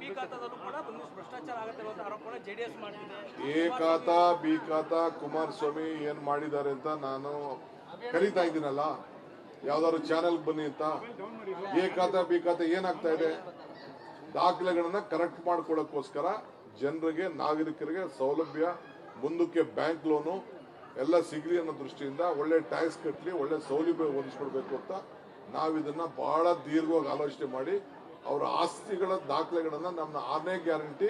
B ಖಾತಾದಲ್ಲೂ ಕೂಡ ಒಂದಿಷ್ಟು ಭ್ರಷ್ಟಾಚಾರ ಆಗುತ್ತೆ ಅನ್ನೋ ಆರೋಪನ ಜೆಡಿಎಸ್ ಮಾಡ್ತಿದೆ. ಎ ಖಾತಾ ಬಿ ಖಾತಾ ಕುಮಾರಸ್ವಾಮಿ ಏನ್ ಮಾಡಿದ್ದಾರೆ ಅಂತ ನಾನು ಕರೀತಾ ಇದ್ದೀನಲ್ಲ, ಯಾವ್ದಾದ್ರು ಚಾನೆಲ್ ಬನ್ನಿ ಅಂತ. ಎ ಖಾತಾ ಬಿ ಖಾತಾ ಏನಾಗ್ತಾ ಇದೆ, ದಾಖಲೆಗಳನ್ನ ಕರೆಕ್ಟ್ ಮಾಡ್ಕೊಳ್ಳೋಕ್ಕೋಸ್ಕರ ಜನರಿಗೆ ನಾಗರಿಕರಿಗೆ ಸೌಲಭ್ಯ, ಮುಂದಕ್ಕೆ ಬ್ಯಾಂಕ್ ಲೋನು ಎಲ್ಲ ಸಿಗಲಿ ಅನ್ನೋ ದೃಷ್ಟಿಯಿಂದ ಒಳ್ಳೆ ಟ್ಯಾಕ್ಸ್ ಕಟ್ಟಲಿ, ಒಳ್ಳೆ ಸೌಲಭ್ಯ ಒದಗಿಸ್ಕೊಡ್ಬೇಕು ಅಂತ ನಾವಿದನ್ನ ಬಹಳ ದೀರ್ಘವಾಗಿ ಆಲೋಚನೆ ಮಾಡಿ ಅವರ ಆಸ್ತಿಗಳ ದಾಖಲೆಗಳನ್ನ ನಮ್ಮ 6ನೇ ಗ್ಯಾರಂಟಿ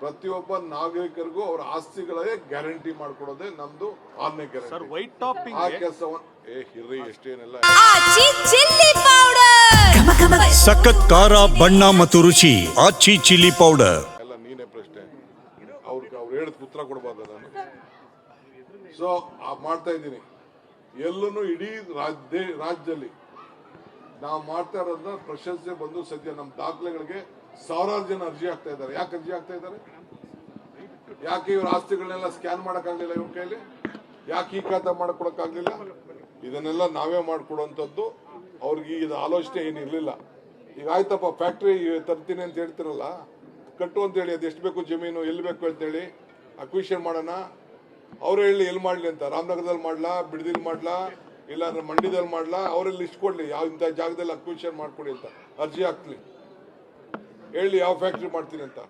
ಪ್ರತಿಯೊಬ್ಬ ನಾಗರಿಕರಿಗೂ ಅವರ ಆಸ್ತಿಗಳೇ ಗ್ಯಾರಂಟಿ ಮಾಡ್ಕೊಡೋದೇ ನಮ್ದು 6ನೇ ಗ್ಯಾರಂಟಿ. ಆ ಕೆಲಸವನ್ನು ಹಿರ್ರಿ ಎಷ್ಟೇನೆಲ್ಲ ಸಖತ್ ಖಾರ ಬಣ್ಣ ಮತ್ತು ರುಚಿ ಆಚಿ ಚಿಲ್ಲಿ ಪೌಡರ್ ಎಲ್ಲ ನೀನೇ ಪ್ರಶ್ನೆ, ಅವ್ರು ಹೇಳಿದ ಉತ್ತರ ಕೊಡಬಾರ್ದು ನಾನು. ಸೊ ಮಾಡ್ತಾ ಇದ್ದೀನಿ ಎಲ್ಲೂ ಇಡೀ ರಾಜ್ಯದಲ್ಲಿ ನಾವು ಮಾಡ್ತಾ ಇರೋದನ್ನ ಪ್ರಶಂಸೆ ಬಂದು ಸದ್ಯ ನಮ್ಮ ದಾಖಲೆಗಳಿಗೆ ಸಾವಿರಾರು ಜನ ಅರ್ಜಿ ಆಗ್ತಾ ಇದ್ದಾರೆ. ಯಾಕೆ ಅರ್ಜಿ ಆಗ್ತಾ ಇದ್ದಾರೆ? ಯಾಕೆ ಇವ್ರ ಆಸ್ತಿಗಳನ್ನೆಲ್ಲ ಸ್ಕ್ಯಾನ್ ಮಾಡಕ್ಕಾಗ್ಲಿಲ್ಲ ಇವ್ರ ಕೈಲಿ? ಯಾಕೆ ಈ ಖಾತಾ ಮಾಡ್ಕೊಡಕ್ಕಾಗ್ಲಿಲ್ಲ? ಇದನ್ನೆಲ್ಲ ನಾವೇ ಮಾಡ್ಕೊಡುವಂಥದ್ದು. ಅವ್ರಿಗೆ ಇದು ಆಲೋಚನೆ ಏನಿರ್ಲಿಲ್ಲ. ಈಗ ಆಯ್ತಪ್ಪ ಫ್ಯಾಕ್ಟ್ರಿ ತರ್ತೀನಿ ಅಂತ ಹೇಳ್ತಿರಲ್ಲ, ಕಟ್ಟು ಅಂತ ಹೇಳಿ, ಅದು ಎಷ್ಟು ಬೇಕು ಜಮೀನು, ಎಲ್ಲಿ ಬೇಕು ಅಂತೇಳಿ ಅಕ್ವಿಷನ್ ಮಾಡೋಣ. ಅವ್ರು ಹೇಳಿ ಎಲ್ಲಿ ಮಾಡ್ಲಿ ಅಂತ, ರಾಮನಗರದಲ್ಲಿ ಮಾಡ್ಲಾ, ಬಿಡದಿಲ್ ಮಾಡ್ಲಾ, ಇಲ್ಲ ಅಂದ್ರೆ ಮಂಡ್ಯದಲ್ಲಿ ಮಾಡ್ಲಾ, ಅವರಲ್ಲಿ ಲಿಸ್ಟ್ ಕೊಡ್ಲಿ ಯಾವ ಇಂಥ ಜಾಗದಲ್ಲಿ ಅಕ್ವಿಷನ್ ಮಾಡ್ಕೊಡಿ ಅಂತ ಅರ್ಜಿ ಹಾಕ್ಲಿ, ಹೇಳಿ ಯಾವ ಫ್ಯಾಕ್ಟ್ರಿ ಮಾಡ್ತೀನಿ ಅಂತ.